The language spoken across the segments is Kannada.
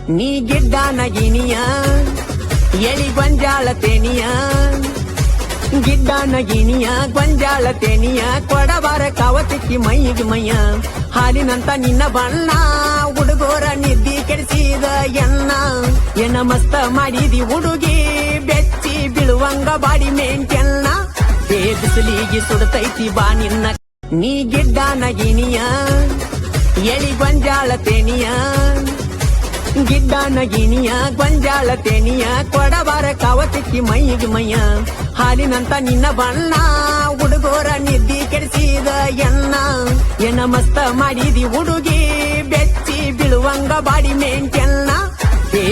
ನೀ ಗಿಡ್ಡನ ಗಿನಿಯ ಎಳಿ ಗೊಂಜಾಳ ತೆನಿಯ ಗಿಡ್ಡನ ಗಿನಿಯ ಗೊಂಜಾಳ ತೆನಿಯ ಕೊಡಬಾರ ಕಾವತಿಕ್ಕಿ ಮೈಗೆ ಮೈಯ ಹಾಲಿನಂತ ನಿನ್ನ ಬಣ್ಣ ಹುಡುಗೋರ ನಿದ್ದಿ ಕೆಡಿಸಿದ ಎನ್ನ ಮಸ್ತ ಮಾಡಿದಿ ಹುಡುಗಿ ಬೆಚ್ಚಿ ಬೀಳುವಂಗ ಬಾಡಿ ಮೇಂಟೆನ್ನ ಬಿಸಿಲಿಗೆ ಸುಡತೈತಿ ಬಾ ನಿನ್ನ ನೀ ಗಿಡ್ಡನ ಗಿನಿಯ ಎಳಿ ಗೊಂಜಾಳ ತೆನಿಯ ಗಿಡ್ಡನ ಗಿನಿಯ ಗೊಂಜಾಳ ತೆನಿಯ ಕೊಡಬಾರ ಕಾವತಿಕ್ಕಿ ಮೈಗೆ ಮೈಯ ಹಾಲಿನಂತ ನಿನ್ನ ಬಣ್ಣ ಹುಡುಗೋರ ನಿದ್ದಿ ಕೆಡಿಸಿದ ಎನ್ನ ಮಸ್ತ ಮಾಡಿದಿ ಹುಡುಗಿ ಬೆಚ್ಚಿ ಬೀಳುವಂಗ ಬಾಡಿ ಮೇಂಟೆನ್ನ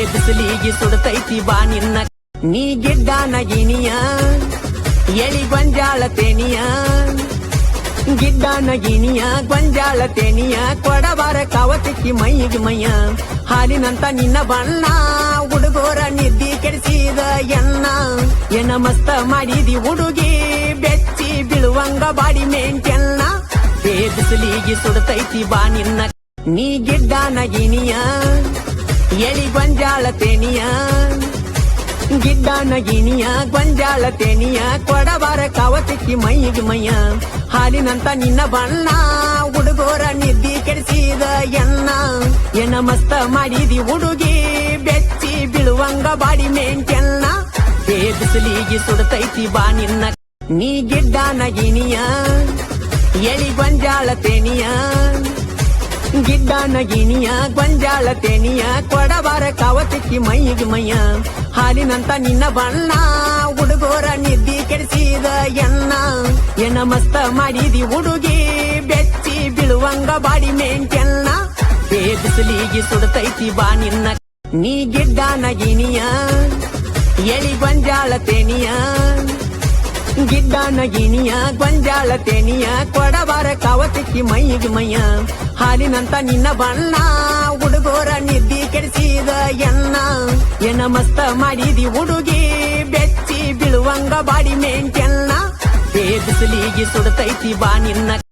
ಬಿಸಿಲಿಗೆ ಸುಡತೈತಿ ಬಾ ನಿನ್ನ ನೀ ಗಿಡ್ಡನ ಗಿನಿಯ ಎಳಿ ಗೊಂಜಾಳ ತೆನಿಯ ಗಿಡ್ಡನ ಗಿನಿಯ ಗೊಂಜಾಳ ತೆನಿಯ ಕೊಡಬಾರ ಕಾವತಿಕ್ಕಿ ಮೈಗೆ ಮೈಯ ಹಾಲಿನಂತ ನಿನ್ನ ಬಣ್ಣ ಹುಡುಗೋರ ನಿದ್ದಿ ಕೆಡಿಸಿದ ಎನ್ನ ಮಸ್ತ ಮಾಡಿದಿ ಹುಡುಗಿ ಬೆಚ್ಚಿ ಬೀಳುವಂಗ ಬಾಡಿ ಮೇಂಟೆನ್ನ ಬಿಸಿಲಿಗೆ ಸುಡತೈತಿ ಬಾ ನಿನ್ನ ನೀ ಗಿಡ್ಡನ ಗಿನಿಯ ಎಳಿ ಗೊಂಜಾಳ ತೆನಿಯ ಗಿಡ್ಡನ ಗಿನಿಯ ಗೊಂಜಾಳ ತೆನಿಯ ಕೊಡಬಾರ ಕಾವತಿಕ್ಕಿ ಮೈಗೆ ಮೈಯ ಹಾಲಿನಂತ ನಿನ್ನ ಬಣ್ಣ ಹುಡುಗೋರ ನಿದ್ದಿ ಕೆಡಿಸಿದ ಎನ್ನ ಮಸ್ತ ಮಾಡಿದಿ ಹುಡುಗಿ ಬೆಚ್ಚಿ ಬೀಳುವಂಗ ಬಾಡಿ ಮೇಂಟೆನ್ನ ಬಿಸಿಲಿಗೆ ಸುಡತೈತಿ ಬಾ ನಿನ್ನ ನೀ ಗಿಡ್ಡನ ಗಿನಿಯ ಎಳಿ ಗೊಂಜಾಳ ತೆನಿಯ ಗಿಡ್ಡನ ಗಿನಿಯ ಗೊಂಜಾಳ ತೆನಿಯ ಕೊಡಬಾರ ಕಾವತಿಕ್ಕಿ ಮೈಗೆ ಮೈಯ ಹಾಲಿನಂತ ನಿನ್ನ ಬಣ್ಣ ಹುಡುಗೋರ ನಿದ್ದಿ ಕೆಡಿಸಿದ ಎನ್ನ ಮಸ್ತ ಮಾಡಿದಿ ಹುಡುಗಿ ಬೆಚ್ಚಿ ಬೀಳುವಂಗ ಬಾಡಿ ಮೇಂಟೆನ್ನ ಬಿಸಿಲಿಗೆ ಸುಡತೈತಿ ಬಾ ನಿನ್ನ ನೀ ಗಿಡ್ಡನ ಗಿನಿಯ ಎಳಿ ಗೊಂಜಾಳ ತೆನಿಯ ಗಿಡ್ಡನ ಗಿನಿಯ ಗೊಂಜಾಳ ತೆನಿಯ ಕೊಡಬಾರ ಕಾವತಿಕ್ಕಿ ಮೈಗೆ ಮೈಯ ಹಾಲಿನಂತ ನಿನ್ನ ಬಣ್ಣ ಹುಡುಗೋರ ನಿದ್ದಿ ಕೆಡಿಸಿದ ಎನ್ನ ಮಸ್ತ ಮಾಡಿದಿ ಹುಡುಗಿ ಬೆಚ್ಚಿ ಬೀಳುವಂಗ ಬಾಡಿ ಮೇಂಟೆನ್ನ ಬಿಸಿಲಿಗೆ ಸುಡತೈತಿ ಬಾ ನಿನ್ನ